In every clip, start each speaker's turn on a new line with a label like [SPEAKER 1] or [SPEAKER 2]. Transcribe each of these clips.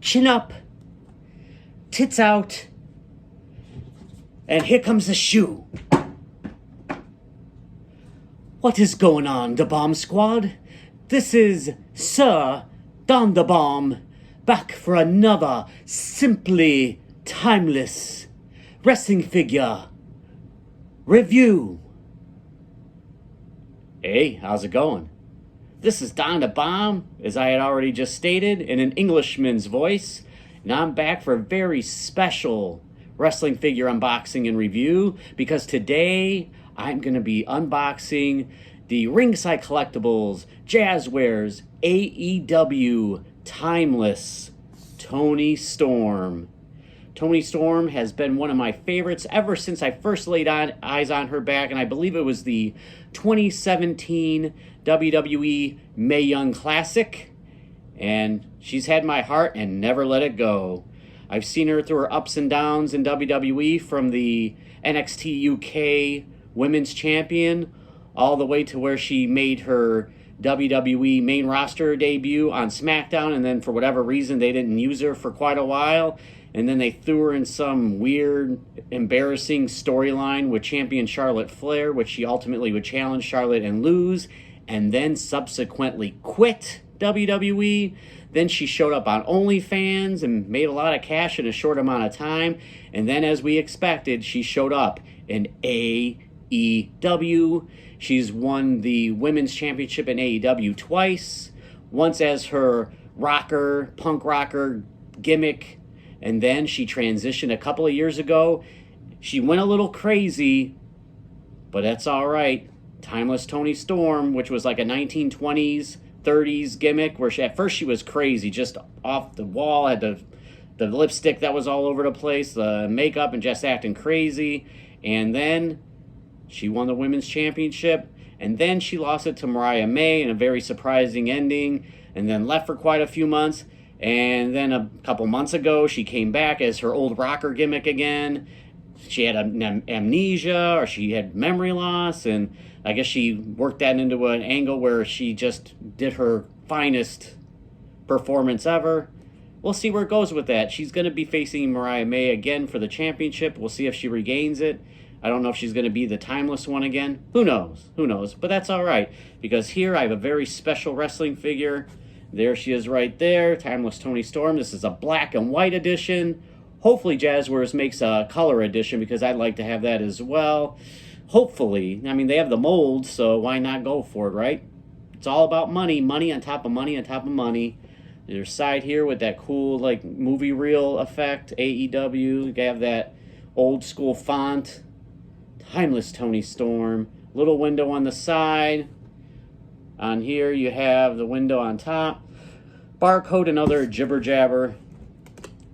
[SPEAKER 1] chin up, tits out, and here comes the shoe. What is going on, the Bomb Squad? This is Sir Don the Bomb, back for another simply timeless wrestling figure review. Hey, how's it going? This is Don the Bomb, as I had already just stated, in an Englishman's voice, and I'm back for a very special wrestling figure unboxing and review, because today I'm going to be unboxing the Ringside Collectibles Jazwares AEW Timeless Toni Storm. Toni Storm has been one of my favorites ever since I first laid eyes on her back, and I believe it was the 2017 WWE Mae Young Classic, and she's had my heart and never let it go. I've seen her through her ups and downs in WWE, from the NXT UK Women's Champion all the way to where she made her WWE main roster debut on SmackDown, and then for whatever reason they didn't use her for quite a while, and then they threw her in some weird, embarrassing storyline with champion Charlotte Flair, which she ultimately would challenge Charlotte and lose, and then subsequently quit WWE. Then she showed up on OnlyFans and made a lot of cash in a short amount of time, and then, as we expected, she showed up in AEW. She's won the Women's Championship in AEW twice, once as her punk rocker gimmick, and then she transitioned a couple of years ago. She went a little crazy, but that's all right. Timeless Toni Storm, which was like a 1920s, 30s gimmick, where at first she was crazy, just off the wall, had the lipstick that was all over the place, the makeup, and just acting crazy. And then she won the Women's Championship, and then she lost it to Mariah May in a very surprising ending, and then left for quite a few months. And then a couple months ago, she came back as her old rocker gimmick again. She had amnesia, or she had memory loss, and I guess she worked that into an angle where she just did her finest performance ever. We'll see where it goes with that. She's going to be facing Mariah May again for the championship. We'll see if she regains it. I don't know if she's going to be the timeless one again. Who knows? Who knows? But that's all right, because here I have a very special wrestling figure. There she is right there, Timeless Toni Storm. This is a black and white edition. Hopefully Jazwares makes a color edition, because I'd like to have that as well. Hopefully. I mean, they have the mold, so why not go for it, right? It's all about money. Money on top of money on top of money. There's side here with that cool, like, movie reel effect, AEW. You have that old school font. Timeless Toni Storm. Little window on the side. On here you have the window on top. Barcode and other jibber jabber.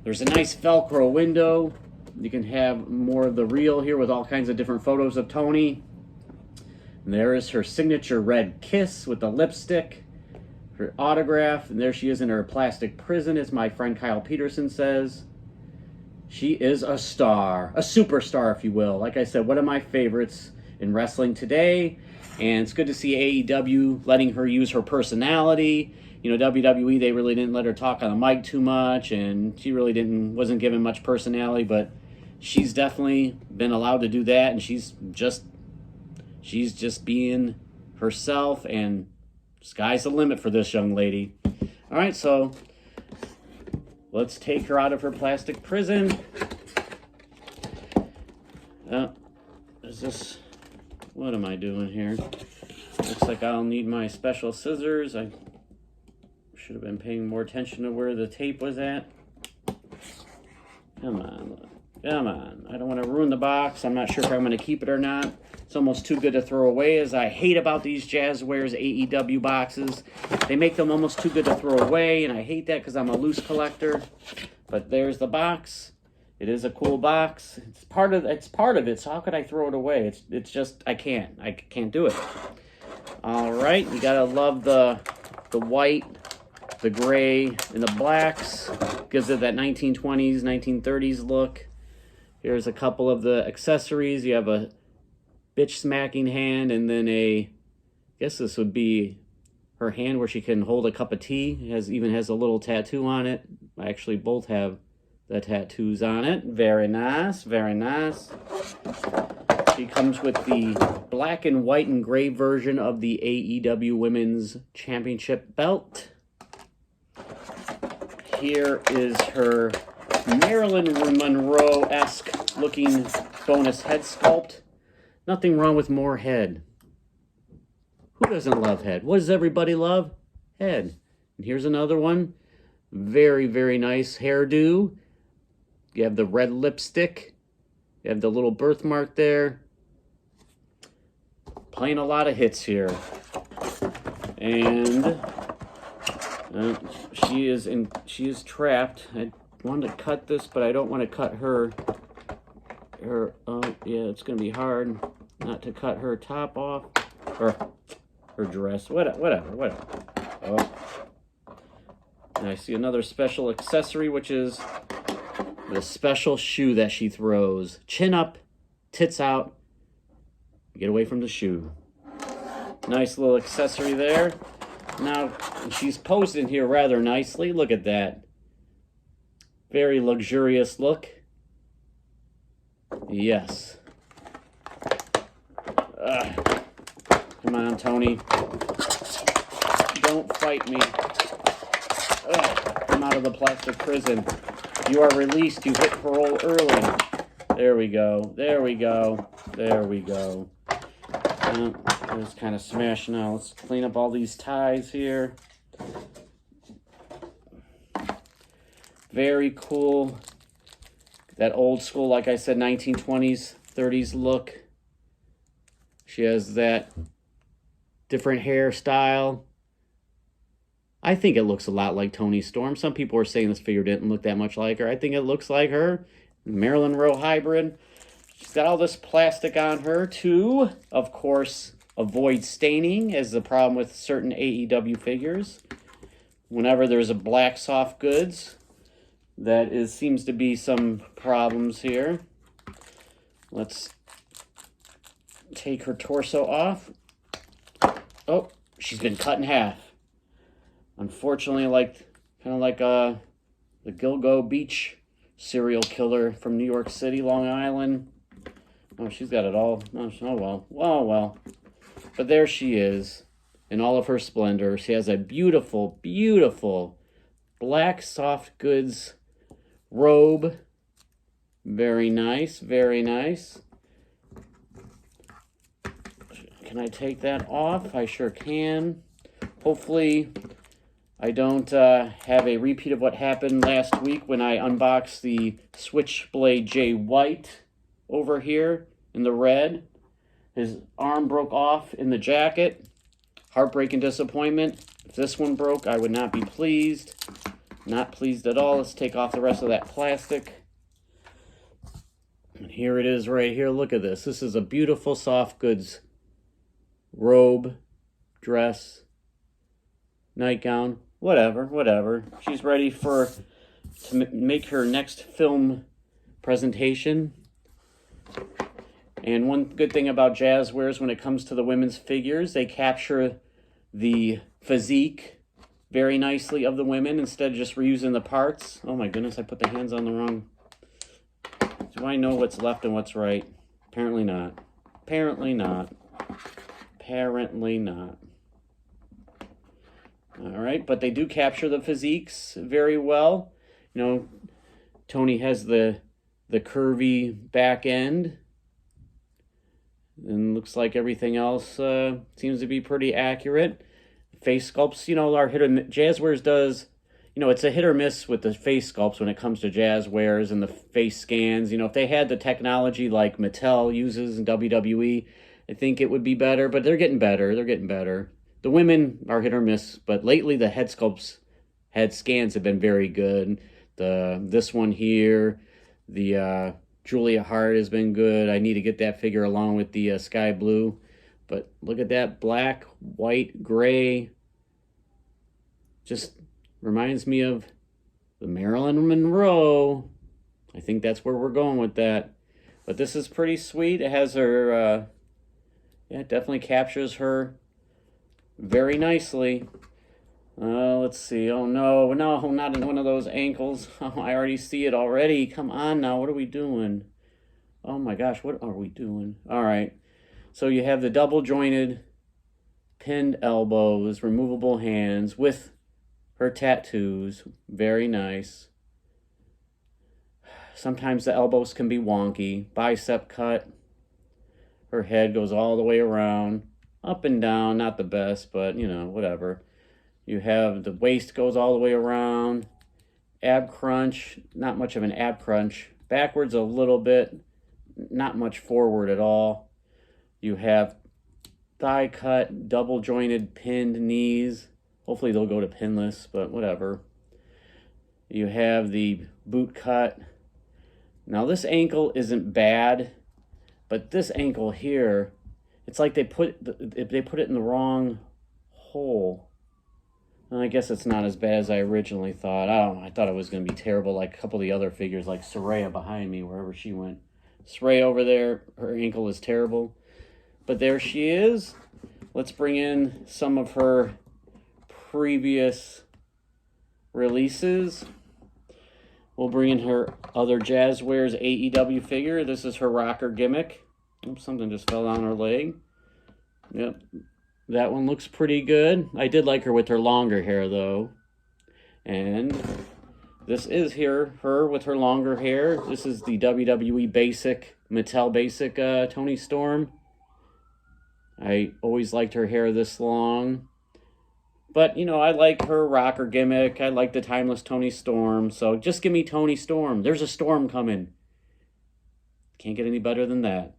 [SPEAKER 1] There's a nice Velcro window. You can have more of the reel here with all kinds of different photos of Toni. And there is her signature red kiss with the lipstick. Her autograph. And there she is in her plastic prison, as my friend Kyle Peterson says. She is a star. A superstar, if you will. Like I said, one of my favorites in wrestling today. And it's good to see AEW letting her use her personality. You know, WWE, they really didn't let her talk on the mic too much, and she really wasn't given much personality, but she's definitely been allowed to do that, and she's just being herself, and sky's the limit for this young lady. All right, so let's take her out of her plastic prison. What am I doing here? Looks like I'll need my special scissors. I should have been paying more attention to where the tape was at. Come on. I don't want to ruin the box. I'm not sure if I'm going to keep it or not. It's almost too good to throw away, as I hate about these Jazwares AEW boxes. They make them almost too good to throw away, and I hate that because I'm a loose collector. But there's the box. It is a cool box. It's part of it, so how could I throw it away? It's just, I can't do it. All right, you gotta love the white, the gray, and the blacks. Gives it that 1920s, 1930s look. Here's a couple of the accessories. You have a bitch smacking hand, and then I guess this would be her hand where she can hold a cup of tea. It even has a little tattoo on it. Actually, both have the tattoos on it. Very nice, very nice. She comes with the black and white and gray version of the AEW Women's Championship belt. Here is her Marilyn Monroe-esque looking bonus head sculpt. Nothing wrong with more head. Who doesn't love head? What does everybody love? Head. And here's another one. Very, very nice hairdo. You have the red lipstick. You have the little birthmark there. Playing a lot of hits here. And she is trapped. I wanted to cut this, but I don't want to cut her. Oh yeah, it's gonna be hard not to cut her top off, or her dress. Whatever. Oh, and I see another special accessory, which is the special shoe that she throws. Chin up, tits out. Get away from the shoe. Nice little accessory there. Now, she's posed in here rather nicely. Look at that. Very luxurious look. Yes. Come on, Toni. Don't fight me. Come out of the plastic prison. You are released. You hit parole early. There we go. There we go. There we go. It's kind of smashed now. Let's clean up all these ties here. Very cool. That old school, like I said, 1920s, 30s look. She has that different hairstyle. I think it looks a lot like Toni Storm. Some people are saying this figure didn't look that much like her. I think it looks like her. Marilyn Monroe hybrid. She's got all this plastic on her to, of course, avoid staining, as the problem with certain AEW figures. Whenever there's a black soft goods, seems to be some problems here. Let's take her torso off. Oh, she's been cut in half. Unfortunately, kind of like the Gilgo Beach serial killer from New York City, Long Island. Oh, she's got it all. Oh, well. Oh, well. But there she is in all of her splendor. She has a beautiful, beautiful black soft goods robe. Very nice, very nice. Can I take that off? I sure can. Hopefully I don't have a repeat of what happened last week when I unboxed the Switchblade Jay White over here in the red. His arm broke off in the jacket. Heartbreak and disappointment. If this one broke, I would not be pleased. Not pleased at all. Let's take off the rest of that plastic. And here it is right here. Look at this. This is a beautiful soft goods robe, dress, nightgown, whatever. She's ready to make her next film presentation. And one good thing about Jazwares when it comes to the women's figures, they capture the physique very nicely of the women instead of just reusing the parts. Oh my goodness, I put the hands on the wrong... Do I know what's left and what's right? Apparently not. Apparently not. Apparently not. All right, but they do capture the physiques very well. You know, Toni has the curvy back end. And looks like everything else seems to be pretty accurate. Face sculpts, you know, are hit or miss. Jazwares does, you know, it's a hit or miss with the face sculpts when it comes to Jazwares and the face scans. You know, if they had the technology like Mattel uses in WWE, I think it would be better. But they're getting better. They're getting better. The women are hit or miss, but lately the head sculpts, head scans have been very good. This one here, the Julia Hart has been good. I need to get that figure along with the sky blue. But look at that black, white, gray. Just reminds me of the Marilyn Monroe. I think that's where we're going with that. But this is pretty sweet. It has her, yeah, it definitely captures her very nicely. Let's see. Oh no, no, not in one of those ankles. Oh, I already see it already. Come on now, what are we doing? Oh my gosh, what are we doing? All right. So you have the double jointed pinned elbows, removable hands with her tattoos. Very nice. Sometimes the elbows can be wonky. Bicep cut. Her head goes all the way around, up and down. Not the best, but you know, whatever. You have the waist goes all the way around. Ab crunch, not much of an ab crunch. Backwards a little bit, not much forward at all. You have thigh cut, double jointed pinned knees. Hopefully they'll go to pinless, but whatever. You have the boot cut. Now this ankle isn't bad, but this ankle here, it's like they put it in the wrong hole. And I guess it's not as bad as I originally thought. I thought it was going to be terrible, like a couple of the other figures, like Saraya behind me, wherever she went. Saraya over there, her ankle is terrible. But there she is. Let's bring in some of her previous releases. We'll bring in her other Jazwares AEW figure. This is her rocker gimmick. Oops, something just fell on her leg. Yep. That one looks pretty good. I did like her with her longer hair, though. And this is her with her longer hair. This is the WWE Basic, Mattel Basic Toni Storm. I always liked her hair this long. But, you know, I like her rocker gimmick. I like the Timeless Toni Storm. So just give me Toni Storm. There's a storm coming. Can't get any better than that.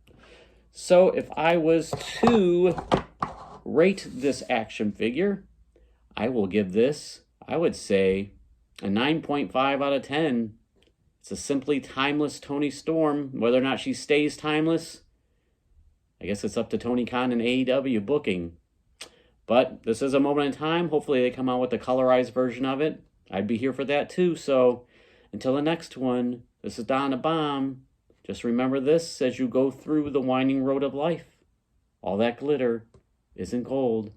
[SPEAKER 1] So if I was to rate this action figure, I will give this, I would say, a 9.5 out of 10. It's a simply timeless Toni Storm. Whether or not she stays timeless, I guess it's up to Tony Khan and AEW booking. But this is a moment in time. Hopefully they come out with a colorized version of it. I'd be here for that too. So until the next one, this is Don the Bomb. Just remember this as you go through the winding road of life. All that glitter isn't gold.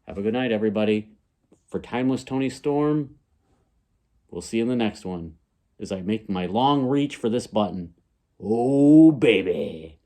[SPEAKER 1] Have a good night, everybody. For Timeless Toni Storm, we'll see you in the next one as I make my long reach for this button. Oh, baby.